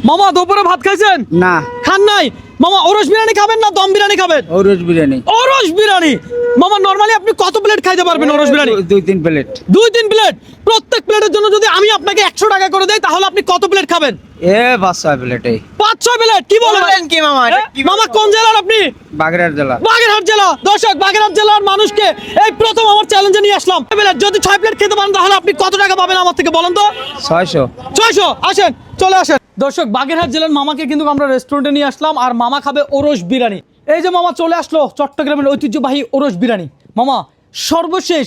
মামা দুপুরে ভাত খাইছেন? না। খান নাই? মামা ওরস বিরিয়ানি খাবেন না দম বিরিয়ানি খাবেন? ওরস বিরিয়ানি। ওরস বিরিয়ানি। মামা নরমালি আপনি কত প্লেট খাইতে পারবেন ওরস বিরিয়ানি? 2-3 প্লেট। 2-3 প্লেট। প্রত্যেক প্লেটের জন্য যদি আমি আপনাকে 100 টাকা করে দেই তাহলে আপনি কত প্লেট খাবেন? 5-6 প্লেট। 5-6 প্লেট? কি বলেন কি মামা? মামা কোন জেলার আপনি? বাগেরহাট জেলা। বাগেরহাট জেলা। দর্শক বাগেরহাট জেলার মানুষকে এই প্রথম আমার চ্যালেঞ্জে নিয়ে আসলাম। যদি 6 প্লেট খেতে পারেন তাহলে আপনি কত টাকা পাবেন আমার থেকে বলেন তো? 600। 600। আসেন চলে আসেন। দর্শক বাগেরহাট জেলার মামাকে কিন্তু আমরা রেস্টুরেন্টে নিয়ে আসলাম আর মামা খাবে ওরস বিরিয়ানি। এই যে মামা চলে আসলো চট্টগ্রামের ঐতিহ্যবাহী ওরস বিরিয়ানি। মামা সর্বশেষ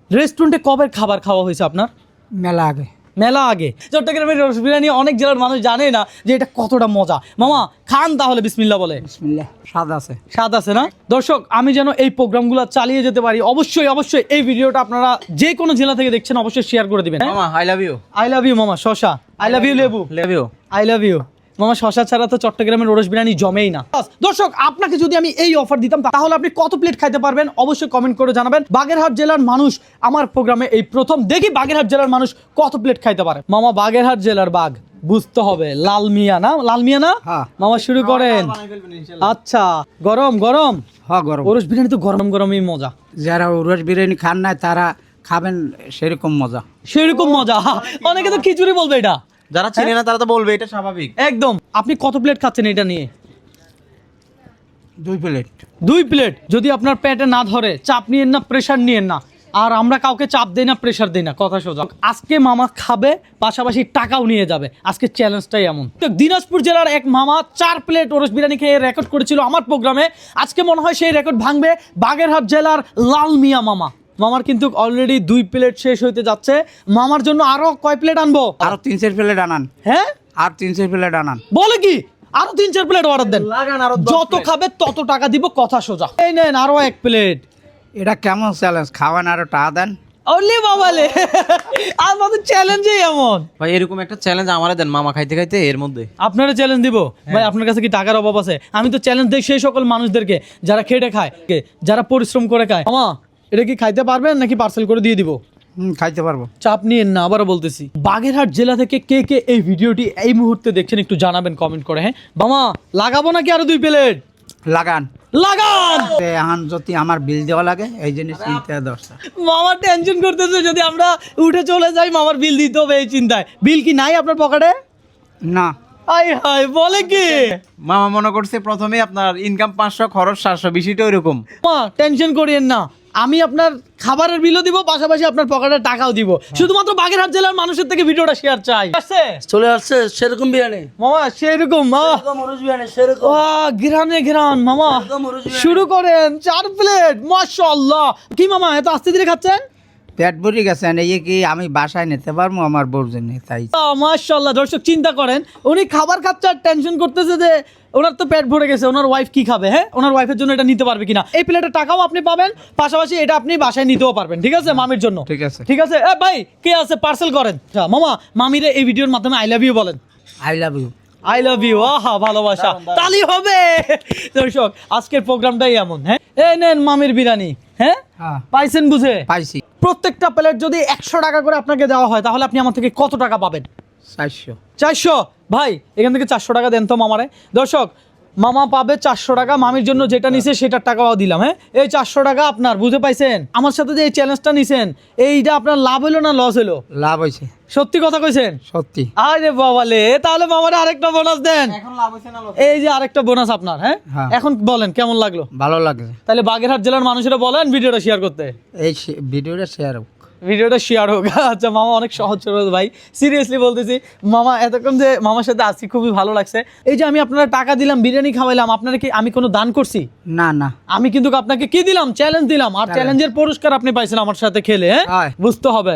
রেস্টুরেন্টে কবে খাবার খাওয়া হয়েছে আপনার? মেলা আগে। মেলা আগে। চট্টগ্রামের ওরস বিরিয়ানি অনেক জেলার মানুষ জানে না যে এটা কতটা মজা। মামা খান তাহলে বিসমিল্লাহ বলে। বিসমিল্লাহ। স্বাদ আছে। স্বাদ আছে না? দর্শক আমি যেন এই প্রোগ্রামগুলো চালিয়ে যেতে পারি অবশ্যই অবশ্যই এই ভিডিওটা আপনারা যে কোনো জেলা থেকে দেখছেন অবশ্যই শেয়ার করে দিবেন। মামা I love you. I love you মামা শশা। আই লাভ ইউ লেবু। Love you. I love you মামা। শশা ছাড়া তো চট্টগ্রামের ওরস বিরিয়ানি জমেই না। দর্শক আপনাকে যদি আমি এই অফার দিতাম তাহলে আপনি কত প্লেট খাইতে পারবেন অবশ্যই কমেন্ট করে জানাবেন। বাগেরহাট জেলার মানুষ আমার প্রোগ্রামে এই প্রথম দেখি বাগেরহাট জেলার মানুষ কত প্লেট খাইতে পারে। মামা বাগেরহাট জেলার বাঘ বুঝতে হবে লাল মিয়া না? লাল মিয়া না? হ্যাঁ। মামা শুরু করেন। আচ্ছা গরম গরম। হ্যাঁ গরম। ওরস বিরিয়ানি তো গরম গরমই মজা। যারা ওরস বিরিয়ানি খান না তারা খাবেন সেরকম মজা। সেরকম মজা। অনেকে তো খিচুড়ি বলবে এটা। যারা চিনে না তারা তো বলবে এটা স্বাভাবিক। একদম। আপনি কত প্লেট খাচ্ছেন এটা নিয়ে? 2 প্লেট। 2 প্লেট। যদি আপনার পেটে না ধরে চাপ নিয়েন না, প্রেশার নিয়েন না। আর আমরা কাউকে চাপ দেই না, প্রেশার দেই না, কথা সোজা। আজকে মামা খাবে পাশাপাশি টাকাও নিয়ে যাবে। আজকে চ্যালেঞ্জটাই এমন। দিনাজপুর জেলার এক মামা 4 প্লেট ওরস বিরিয়ানি খেয়ে রেকর্ড করেছিল আমার প্রোগ্রামে। আজকে মনে হয় সেই রেকর্ড ভাঙবে বাগেরহাট জেলার লাল মিয়া মামা। মামার কিন্তু অলরেডি 2 প্লেট শেষ হইতে যাচ্ছে। মামার জন্য আরো কয় প্লেট আনবো? আরো 3-4 প্লেট আনান। হ্যাঁ আর 3-4 প্লেট আনান। বলে কি? আরো 3-4 প্লেট অর্ডার দেন। যত খাবে তত টাকা দিব, কথা সোজা। এই নেন আরো 1 প্লেট। এটা কেমন চ্যালেঞ্জ? খাওয়ান আরো টাকা দেন। ওলে বাবালে আমাদের চ্যালেঞ্জই এমন। ভাই এরকম একটা চ্যালেঞ্জ আমারে দেন মামা খাইতে খাইতে এর মধ্যে। আপনারা চ্যালেঞ্জ দিব ভাই? আপনার কাছে কি টাকার অভাব আছে? আমি তো চ্যালেঞ্জ দেই সেই সকল মানুষদেরকে যারা খেটে খায়, যারা পরিশ্রম করে খায়। মামা এটা কি খাইতে পারবেন নাকি পার্সেল করে দিয়ে দিব? খাইতে পারবো। চাপ নিয়েন না, আবারও বলতেছি। বাগেরহাট জেলা থেকে কে কে এই ভিডিওটি এই মুহূর্তে দেখছেন একটু জানাবেন কমেন্ট করে। হ্যাঁ মামা লাগাবো নাকি আরো 2 প্লেট? লাগান। লাগান। এখন যদি আমার বিল দেওয়া লাগে এই জন্য চিন্তা দরকার। মামা টেনশন করতেছে যদি আমরা উঠে চলে যাই মামার বিল দিতে হবে এই চিন্তায়। বিল কি নাই আপনার পকেটে? না। আই হাই বলে কি? মামা মনে করছে প্রথমে আপনার ইনকাম 500 খরচ 700, বিষয়টা ওইরকম। মা টেনশন করিয়েন না, আমি আপনার খাবারের বিলও দিব পাশাপাশি আপনার পকেটে টাকাও দিব। শুধুমাত্র বাগেরহাট জেলার মানুষের থেকে ভিডিওটা শেয়ার চাই। চলে আসছে সেরকম বিরিয়ানি। মামা সেরকম ওরস বিরিয়ানি সেরকম। ঘিরানে ঘিরান মামা শুরু করেন। 4 প্লেট মাশাআল্লাহ। কি মামা এত আস্তে ধীরে খাচ্ছেন? পেট ভরে গেছে এই কি আমি বাসায় নিতে পারবো আমার বউর জন্য তাই। মাশাআল্লাহ। দর্শক চিন্তা করেন উনি খাবার খাচ্ছে আর টেনশন করতেছে যে ওনার তো পেট ভরে গেছে, ওনার ওয়াইফ কি খাবে। হ্যাঁ ওনার ওয়াইফের জন্য এটা নিতে পারবে কিনা। এই প্লেটের টাকাও আপনি পাবেন, পাশাপাশি এটা আপনি বাসায় নিতেও পারবেন। ঠিক আছে মামির জন্য? ঠিক আছে। ঠিক আছে। এ ভাই কে আছে পার্সেল করেন। মামা মামিরে এই ভিডিওর মাধ্যমে আই লাভ ইউ বলেন। I love you. I love you. আহা ভালোবাসা তালি হবে। দর্শক আজকের প্রোগ্রামটাই এমন। হ্যাঁ এই নেন মামির বিরিয়ানি। হ্যাঁ পাইছেন বুঝে? পাইছি। প্রত্যেকটা প্লেট যদি 100 টাকা করে আপনাকে দেওয়া হয় তাহলে আপনি আমার থেকে কত টাকা পাবেন? 400। 400। ভাই এখান থেকে 400 টাকা দেন তো মামারে। দর্শক মামা পাবে 400 টাকা। মামির জন্য যেটা নিছে সেটার টাকাও দিলাম। হ্যাঁ এই 400 টাকা আপনার, বুঝে পাইছেন? আমার সাথে যে এই চ্যালেঞ্জটা নিছেন এইটা আপনার লাভ হলো না লস হলো? লাভ হয়েছে। সত্যি কথা কইছেন? সত্যি। আরে বাবালে তাহলে মামারে আরেকটা বোনাস দেন। এখন লাভ হইছে না লস? এই যে আরেকটা বোনাস আপনার। হ্যাঁ এখন বলেন কেমন লাগলো? ভালো লাগছে। তাহলে বাগেরহাট জেলার মানুষেরা বলেন ভিডিওটা শেয়ার করতে। এই ভিডিওটা শেয়ার হোক। ভিডিওটা শেয়ার হোক। আচ্ছা মামা অনেক সহজ সরল ভাই, সিরিয়াসলি বলতেছি। মামা এতক্ষণ যে মামার সাথে আছি খুবই ভালো লাগছে। এই যে আমি আপনারা টাকা দিলাম, বিরিয়ানি খাওয়াইলাম, আপনারা কি আমি কোনো দান করছি? না না। আমি কিন্তু আপনাকে কি দিলাম? চ্যালেঞ্জ দিলাম। আর চ্যালেঞ্জের পুরস্কার আপনি পাইছেন আমার সাথে খেলে। হ্যাঁ বুঝতে হবে।